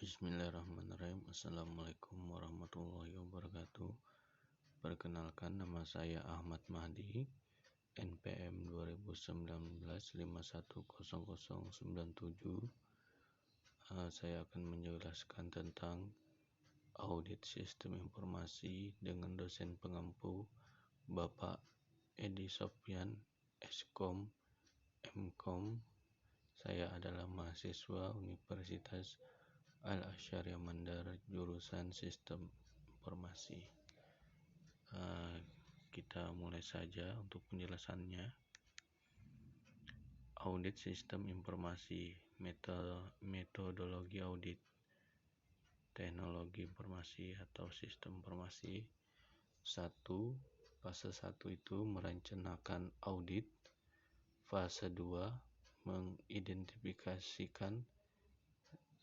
Bismillahirrahmanirrahim. Assalamualaikum warahmatullahi wabarakatuh. Perkenalkan, nama saya Ahmad Mahdi, NPM 2019510097. Saya akan menjelaskan tentang audit sistem informasi dengan dosen pengampu Bapak Edi Sofyan, Eskom, Mkom. Saya adalah mahasiswa Universitas Al-Asyariah Mandar, jurusan Sistem Informasi. Kita mulai saja untuk penjelasannya. Audit sistem informasi, metodologi audit, teknologi informasi atau sistem informasi. 1. Fase 1 itu merencanakan audit. Fase 2 mengidentifikasikan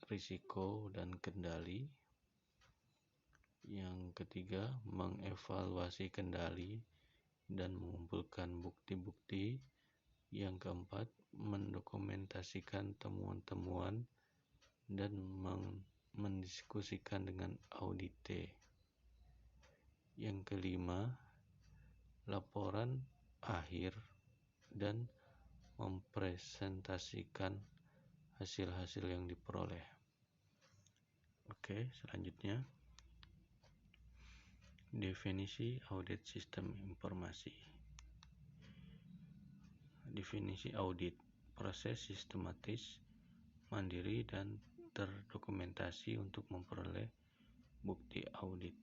risiko dan kendali. Yang ketiga, mengevaluasi kendali dan mengumpulkan bukti-bukti. Yang keempat, mendokumentasikan temuan-temuan dan mendiskusikan dengan audite. Yang kelima, laporan akhir dan mempresentasikan hasil-hasil yang diperoleh. Oke, selanjutnya definisi audit sistem informasi. Definisi audit: proses sistematis, mandiri dan terdokumentasi untuk memperoleh bukti audit.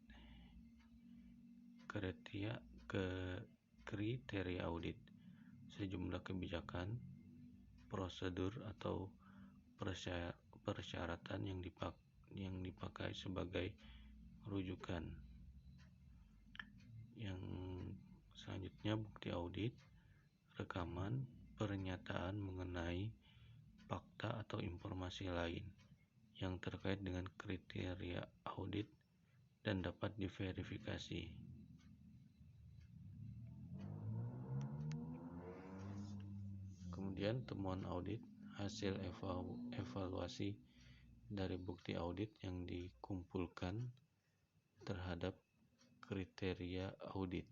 Kriteria audit: sejumlah kebijakan, prosedur atau persyaratan yang dipakai sebagai rujukan. Yang selanjutnya, bukti audit: rekaman, pernyataan mengenai fakta atau informasi lain yang terkait dengan kriteria audit dan dapat diverifikasi. Kemudian temuan audit: hasil evaluasi dari bukti audit yang dikumpulkan terhadap kriteria audit.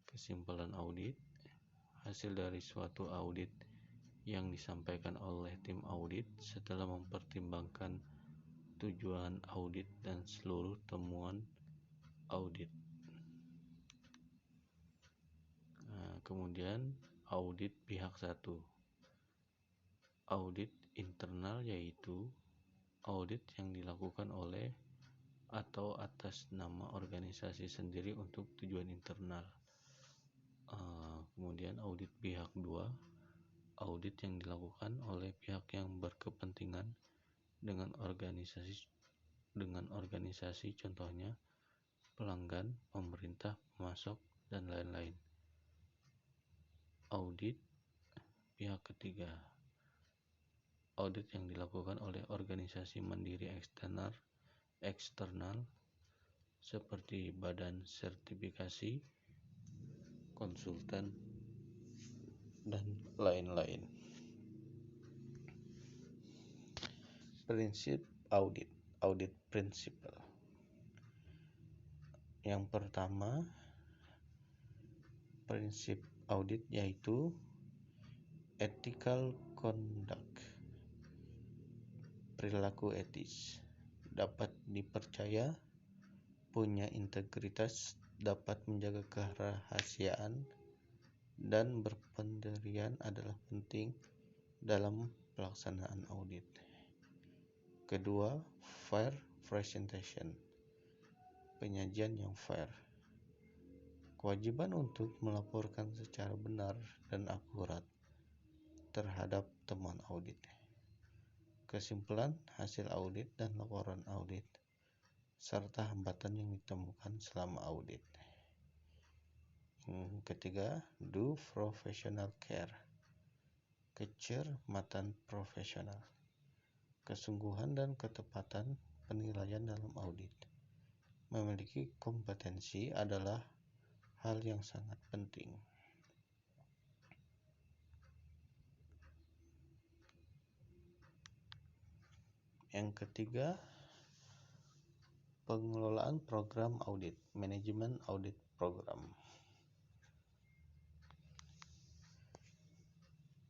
Kesimpulan audit: hasil dari suatu audit yang disampaikan oleh tim audit setelah mempertimbangkan tujuan audit dan seluruh temuan audit. Kemudian audit pihak 1. Audit internal, yaitu audit yang dilakukan oleh atau atas nama organisasi sendiri untuk tujuan internal. Kemudian audit pihak 2, audit yang dilakukan oleh pihak yang berkepentingan dengan organisasi, contohnya pelanggan, pemerintah, pemasok, dan lain-lain. Audit pihak ketiga, audit yang dilakukan oleh organisasi mandiri eksternal seperti badan sertifikasi, konsultan, dan lain-lain. Prinsip audit, audit principle. Yang pertama, prinsip audit yaitu ethical conduct, perilaku etis, dapat dipercaya, punya integritas, dapat menjaga kerahasiaan, dan berpendirian adalah penting dalam pelaksanaan audit. Kedua, fair presentation, penyajian yang fair, kewajiban untuk melaporkan secara benar dan akurat terhadap temuan audit, kesimpulan hasil audit dan laporan audit, serta hambatan yang ditemukan selama audit. Yang ketiga, do professional care, kecermatan profesional, kesungguhan dan ketepatan penilaian dalam audit. Memiliki kompetensi adalah hal yang sangat penting. Yang ketiga, pengelolaan program audit, manajemen audit program.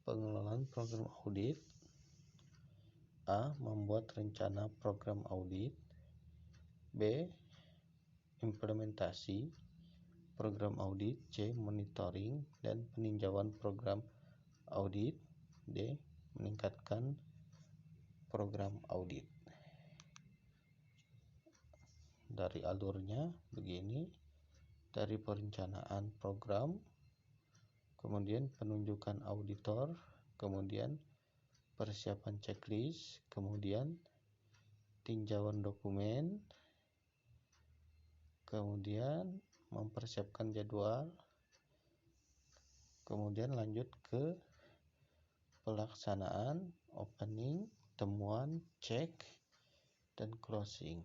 Pengelolaan program audit: A. Membuat rencana program audit. B. Implementasi program audit. C. Monitoring dan peninjauan program audit. D. Meningkatkan program audit. Dari alurnya begini: dari perencanaan program, kemudian penunjukan auditor, kemudian persiapan checklist, kemudian tinjauan dokumen, kemudian mempersiapkan jadwal, kemudian lanjut ke pelaksanaan, opening, temuan, cek, dan closing.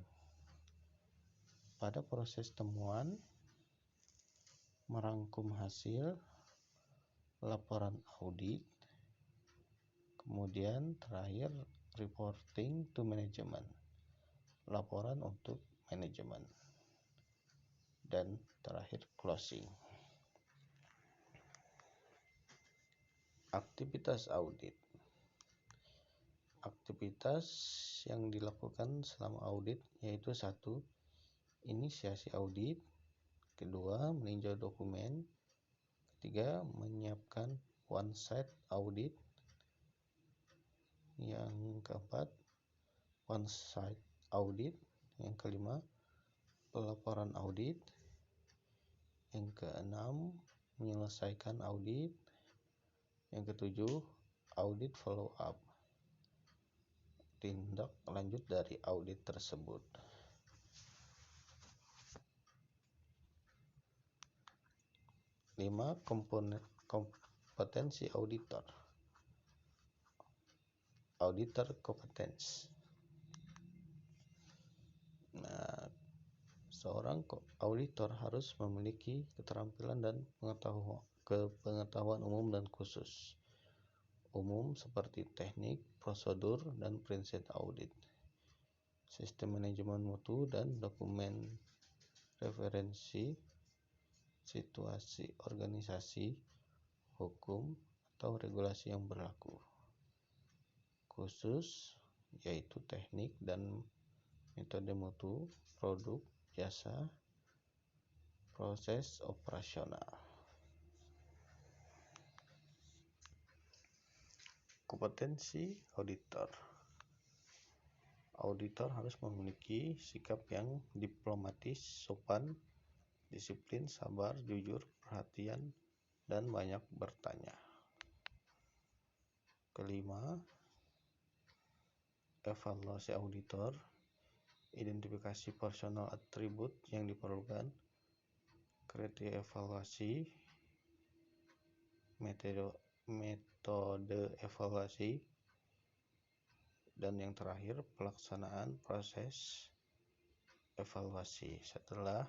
Pada proses temuan, merangkum hasil laporan audit, kemudian terakhir reporting to management, laporan untuk manajemen, dan terakhir closing. Aktivitas audit. Aktivitas yang dilakukan selama audit yaitu 1. Inisiasi audit. 2. Meninjau dokumen. 3. Menyiapkan on-site audit. Yang keempat, on-site audit. Yang kelima, pelaporan audit. Yang keenam, menyelesaikan audit. Yang ketujuh, audit follow up, tindak lanjut dari audit tersebut. Lima, kompetensi auditor. Auditor competence. Nah, seorang auditor harus memiliki keterampilan dan pengetahuan umum dan khusus. Umum seperti teknik, prosedur, dan prinsip audit, sistem manajemen mutu, dan dokumen referensi, situasi organisasi, hukum, atau regulasi yang berlaku. Khusus yaitu teknik dan metode mutu, produk, jasa, proses operasional. Kompetensi auditor. Auditor harus memiliki sikap yang diplomatis, sopan, disiplin, sabar, jujur, perhatian, dan banyak bertanya. Kelima, evaluasi auditor. Identifikasi personal atribut yang diperlukan, kriteria evaluasi, metode evaluasi, dan yang terakhir pelaksanaan proses evaluasi. Setelah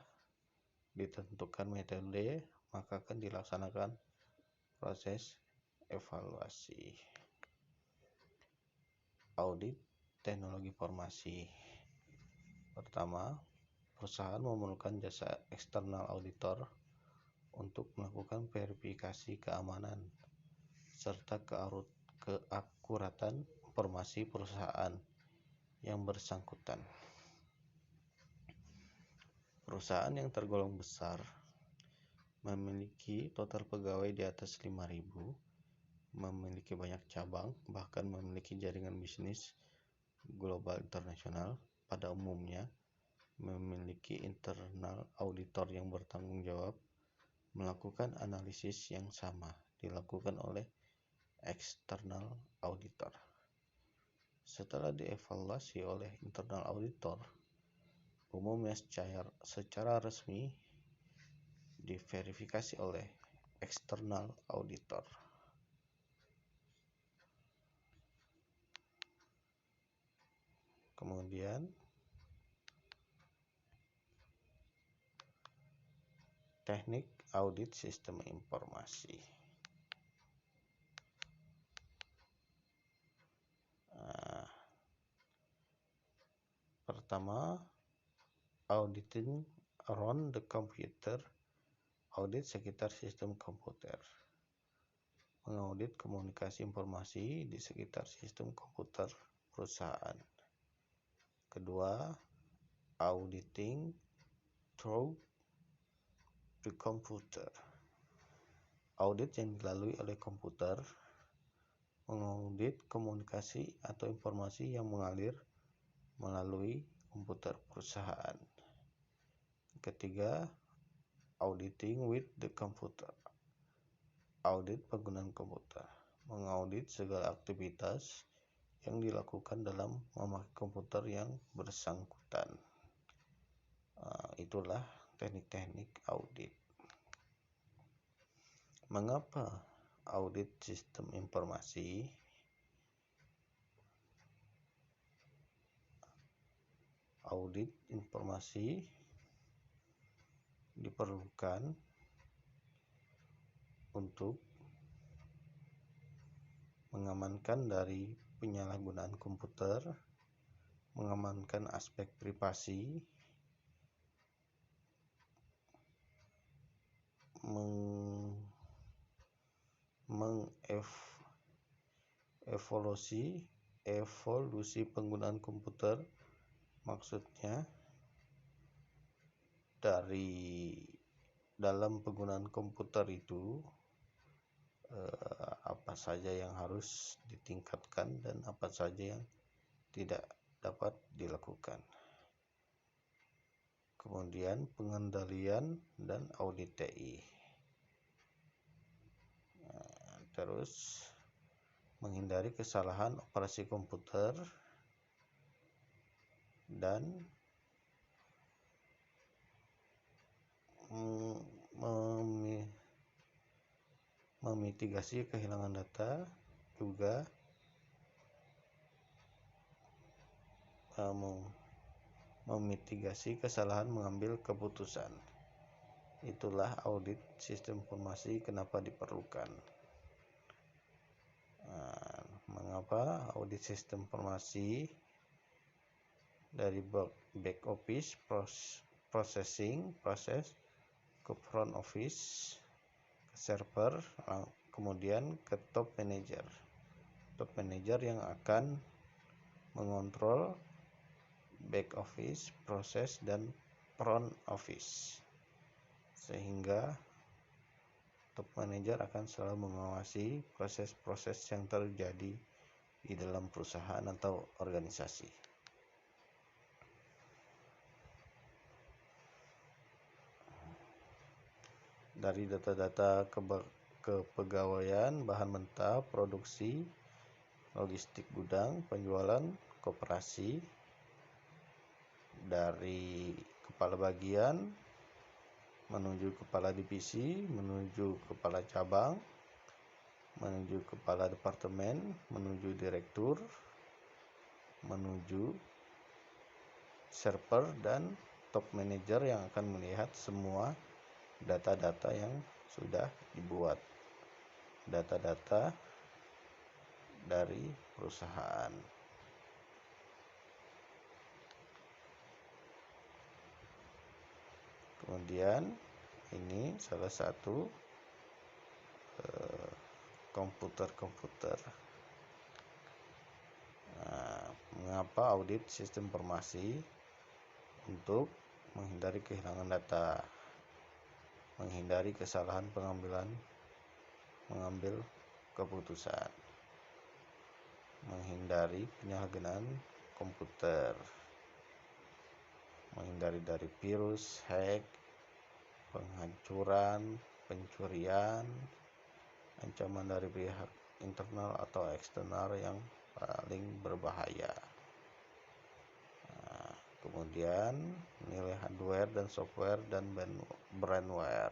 ditentukan metode, maka akan dilaksanakan proses evaluasi. Audit teknologi informasi. Pertama, perusahaan memerlukan jasa eksternal auditor untuk melakukan verifikasi keamanan serta keakuratan informasi perusahaan yang bersangkutan. Perusahaan yang tergolong besar, memiliki total pegawai di atas 5.000, memiliki banyak cabang, bahkan memiliki jaringan bisnis global internasional, pada umumnya memiliki internal auditor yang bertanggung jawab melakukan analisis yang sama dilakukan oleh external auditor. Setelah dievaluasi oleh internal auditor, umumnya secara resmi diverifikasi oleh external auditor. Kemudian teknik audit sistem informasi. pertama, auditing around the computer, audit sekitar sistem komputer. Mengaudit komunikasi informasi di sekitar sistem komputer perusahaan. Kedua, auditing through the computer. Audit yang dilalui oleh komputer, mengaudit komunikasi atau informasi yang mengalir melalui komputer perusahaan. Ketiga, auditing with the computer. Audit penggunaan komputer, mengaudit segala aktivitas yang dilakukan dalam memakai komputer yang bersangkutan. Itulah teknik-teknik audit. Mengapa audit sistem informasi? Audit informasi diperlukan untuk mengamankan dari penyalahgunaan komputer, mengamankan aspek privasi, evolusi penggunaan komputer, maksudnya dari dalam penggunaan komputer itu apa saja yang harus ditingkatkan dan apa saja yang tidak dapat dilakukan. Kemudian pengendalian dan audit TI. Terus menghindari kesalahan operasi komputer dan memitigasi kehilangan data, juga memitigasi kesalahan mengambil keputusan. Itulah audit sistem informasi kenapa diperlukan. Mengapa audit sistem informasi dari back office proses ke front office, ke server, kemudian ke top manager. Top manager yang akan mengontrol back office, proses, dan front office. Sehingga top manager akan selalu mengawasi proses-proses yang terjadi di dalam perusahaan atau organisasi. Dari data-data kepegawaian, bahan mentah, produksi, logistik gudang, penjualan, koperasi, dari kepala bagian menuju kepala divisi, menuju kepala cabang, menuju kepala departemen, menuju direktur, menuju server dan top manager yang akan melihat semua data-data yang sudah dibuat, data-data dari perusahaan. Kemudian ini salah satu komputer. Mengapa audit sistem informasi? Untuk menghindari kehilangan data, menghindari kesalahan mengambil keputusan, menghindari penyalahgunaan komputer, menghindari dari virus, hack, penghancuran, pencurian, ancaman dari pihak internal atau eksternal yang paling berbahaya. Kemudian nilai hardware dan software dan brandware.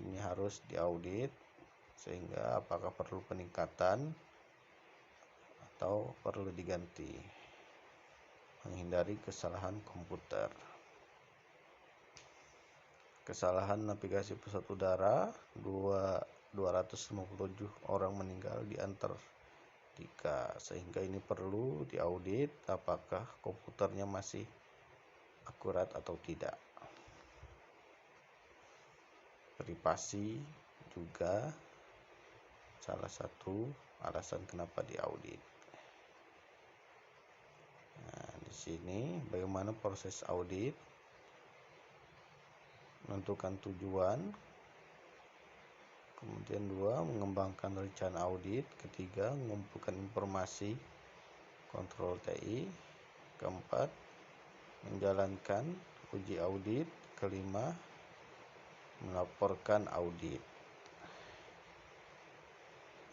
Ini harus diaudit sehingga apakah perlu peningkatan atau perlu diganti. Menghindari kesalahan komputer. Kesalahan navigasi pesawat udara, 257 orang meninggal di informatika, sehingga ini perlu diaudit apakah komputernya masih akurat atau tidak. Privasi juga salah satu alasan kenapa diaudit. Nah, di sini bagaimana proses audit, menentukan tujuan, kemudian 2, mengembangkan rencana audit, ketiga, mengumpulkan informasi, kontrol TI, keempat, menjalankan uji audit, kelima, melaporkan audit.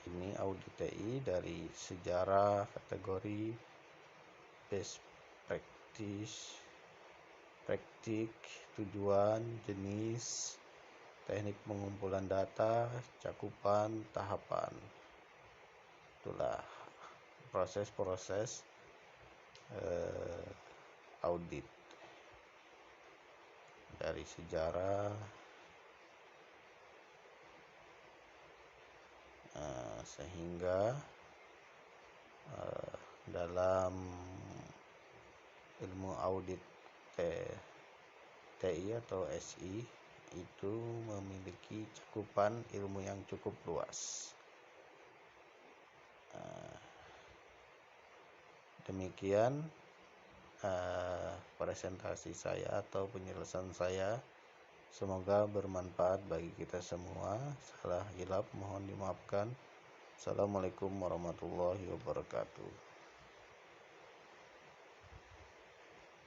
Ini audit TI dari sejarah, kategori, best practice, praktik, tujuan, jenis, teknik pengumpulan data, cakupan, tahapan. Itulah proses-proses audit dari sejarah, sehingga dalam ilmu audit TI atau SI itu memiliki cakupan ilmu yang cukup luas. Demikian presentasi saya atau penjelasan saya. Semoga bermanfaat bagi kita semua. Salah hilap mohon dimaafkan. Assalamualaikum warahmatullahi wabarakatuh.